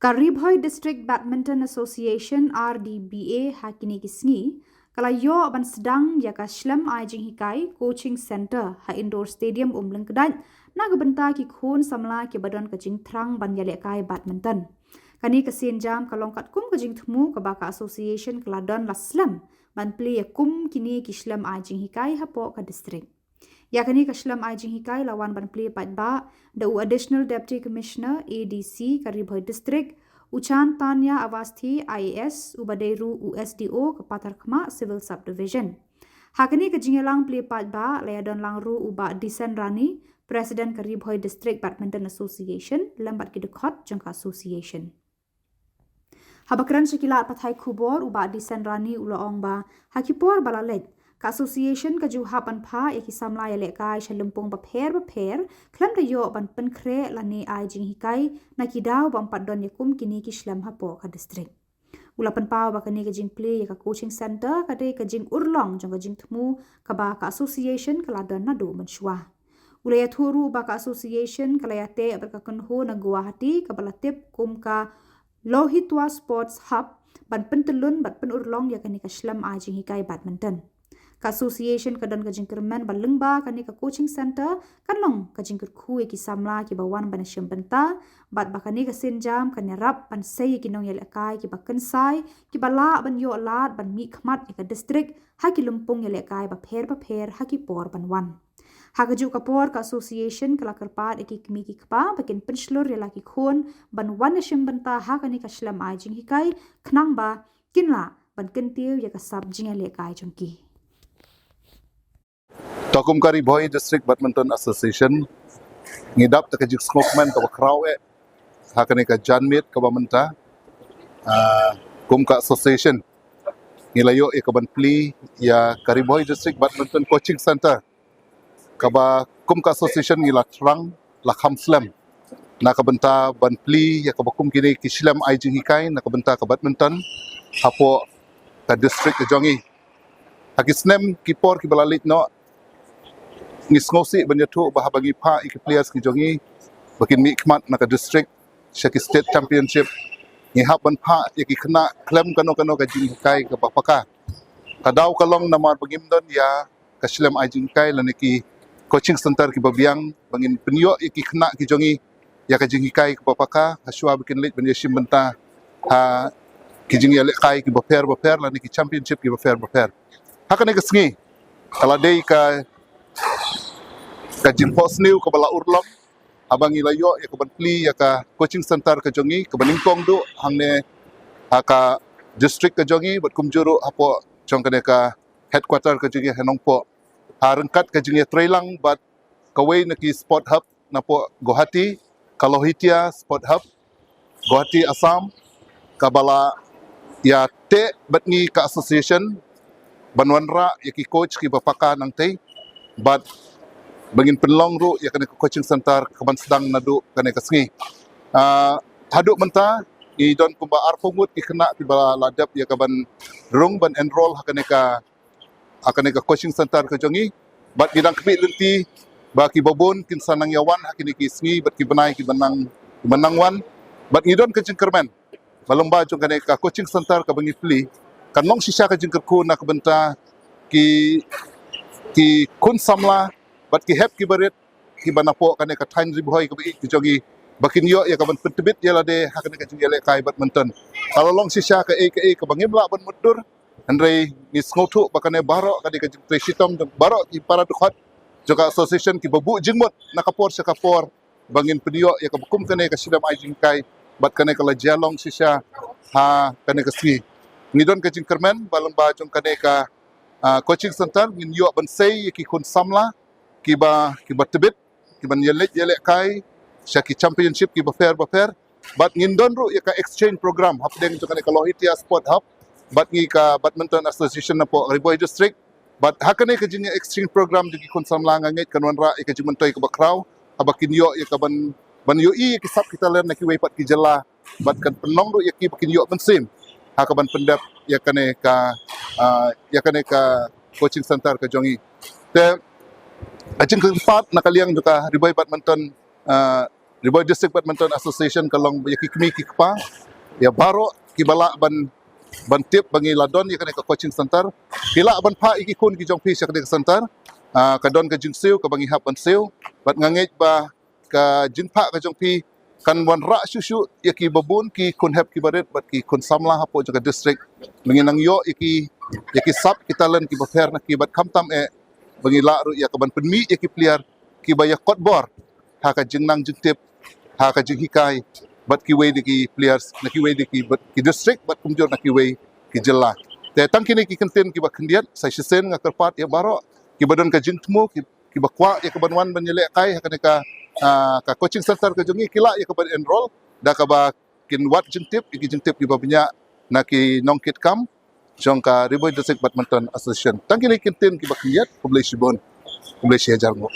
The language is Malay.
Karibhoy District Badminton Association RDBA hakini kisngi kalayo ban sedang jaka shlam ajing hikai coaching center ha indoor stadium Lengkedat na gebenta ki khun samla ki badon kajing thrang ban yale kai badminton kani kasin jam kalongkat kum kajing thmu kabaka association keladon laslam ban play kum kini ki shlam ajing hikai hapo ka district yakani ka shlam ajing hikai lawan ban play pat ba the additional deputy commissioner ADC Karibhoy district Uchan Tanya Avasthi IAS Ubaderu USDO Kepatar Khma civil subdivision hakani ka jingelang play pat ba layadon langru uba Disen Rani president Karibhoy district badminton association lambat ki dekot jangka association habakran sekilat pathai khubor uba Disen Rani ulaong ba hakipor balalet ka association ka juha pan pha eki samla yale kai shalumpong ba pher klam da yo ban pen khre lani ai jing hikai na ki daw bam padon yakum kini ki shlam hapo ka district ulapan paw ba kani ka jing play ka coaching center ka de ka jing urlong jong ka jing thmu ka ba ka association kala don na do manshwa ulaya thuru ba ka association kala yate ber ka kanho na Guwahati ka balatip kum ka Lohitwa Sports Hub ban pentelun bat pen urlong ya kani ka shlam ai jing hikai badminton ka association kadon ka jingkir men balengba kani ka coaching center kanlong ka jingkir khu ki samla ki bawan ban syam benta bat bakani ka sinjam kan rap pan sei ki nong yel kai ki bakan sai ki bala ban yo lat ban mi khmat ka district ha ki lumpong yel kai ba pher ha ki por ban wan ha ka ju ka por ka association kala karpat ki kmi ki kpa bakin penslor yela ki khon ban wan syam benta ha kani ka shlam ai jing hikai khnang ba kinla ban kentiu ya ka sab jing yel kai jongki Tokum Karibhoy District Badminton Association ngidap ta kajik smokeman ka bakraw hakani ka janmit ka bamenta kum ka association ngilayo ka banpli ya Karibhoy District Badminton Coaching Center ka ba kum ka association ngila trang la khamslam na ka benta banpli ya ka bakum kini kislam ajing hikai na ka benta ka badminton hapo ka district ka jongi hakisnem kipor ki balalit no ngisngosi banyatu bahabagi pa iki players ki jongi bakin mi khmat na ka district shaki state championship ngihap ban pa iki khna klem kano ka jing kai ka papaka kadaw kalong namar bagimdon ya kaslam ai jing kai laniki coaching center ki babiang bangin penyo iki khna ki jongi ya ka jing kai ka papaka haswa bikin lit banya shim benta ha ki jing ya le kai ki baper laniki championship ki baper hakane ka sngi kala dei ka jim posniu ka bala urlom abang ilayo ya ka banpli ya ka coaching center ka jongi ka baningkong do hangne ka district ka jongi bat kumjuru apo jong ka headquarter ka jongi hanongpo harengkat ka jongi trailang bat kaway na ki sport hub na po Guwahati Kalohitia sport hub Guwahati Assam ka bala ya te batngi ka association banwanra ya ki coach ki bapaka nang tay bat bangin penlong ru ya kena coaching center kaban sedang nadu kena kasngi haduk menta i don kumba arpungut ikena tiba ladap ya kaban rung ban enroll hakane ka coaching center ka jongi bat gidang kbi lenti baki babon kin sanang yawan hakini ki sngi bat ki banai ki benang wan bat ngidon ka jengkermen balomba jong kena ka coaching center ka bangi pli kanong sisa ka jengkerku na kabenta ki kun samla bat ki hep ki barit ki banapo kane ka tain riboy ka bi ki jogi bakin yo ya ka ban pentebit ya lade hakane ka jingle kai badminton kalau long sisa ka ka bangimla ban mudur andre ni sngotu bakane baro ka ka tresitom baro ki para dukhat juga association ki babu jingmot nakapor sa kapor bangin penyo ya ka bukum kane ka sidam ai jingkai bat kane ka lajalong sisa ha kane ka si ngidon ka jingkermen balamba jong kane ka coaching center ngin yo ban sei ki kun samla kiba tebit kiban yelet kai shaki championship kiba fair but ngindon ru ya ka exchange program hapdeng to ka Lohitia sport hub but ngi ka badminton association na po Karibhoy district but hakane ka jing exchange program di kun samla ngait kanwanra ka jimentoy ka bakraw abakin yo ya ka ban yo i ki sap kita ler na ki way pat ki jala but kan penong ru ya ki bakin yo bensim hakaban pendap ya kane ka coaching center ka jongi te ajeng keempat nakaliang juga Karibhoy badminton River District Badminton Association kalong yaki kami kikpa ya baro kibala ban tip bangi ladon ya ka coaching center kila ban pa ikikun ki jong pi sa ka center kadon ka jingsiu ka bangi hap ban siu bat ngangit ba ka jinpa ka jong pi kan wan ra susu yaki babun ki kun hap ki baret bat ki kun samla hapo jaga district menginang yo yaki sap kita len ki bafer na ki bat kamtam bangi la ru ya ka ban penmi yaki player ki baya kotbor ha ka jingnang jingtip ha ka jinghikai bat ki way ki players na ki way ki bat ki district bat kumjor na ki way ki jilla te tang kini ki content ki ba kendiat sai sisen nga kerpat ya baro ki badon ka jingtmu ki bakwa ya ka banwan banyele kai ha ka coaching center ka jongi kila ya ka ban enroll da ka ba kin wat jingtip ki ba banya na ki nongkit kam jong ka River District Badminton Association tang kini content ki ba kendiat publish bon publish ya jarmo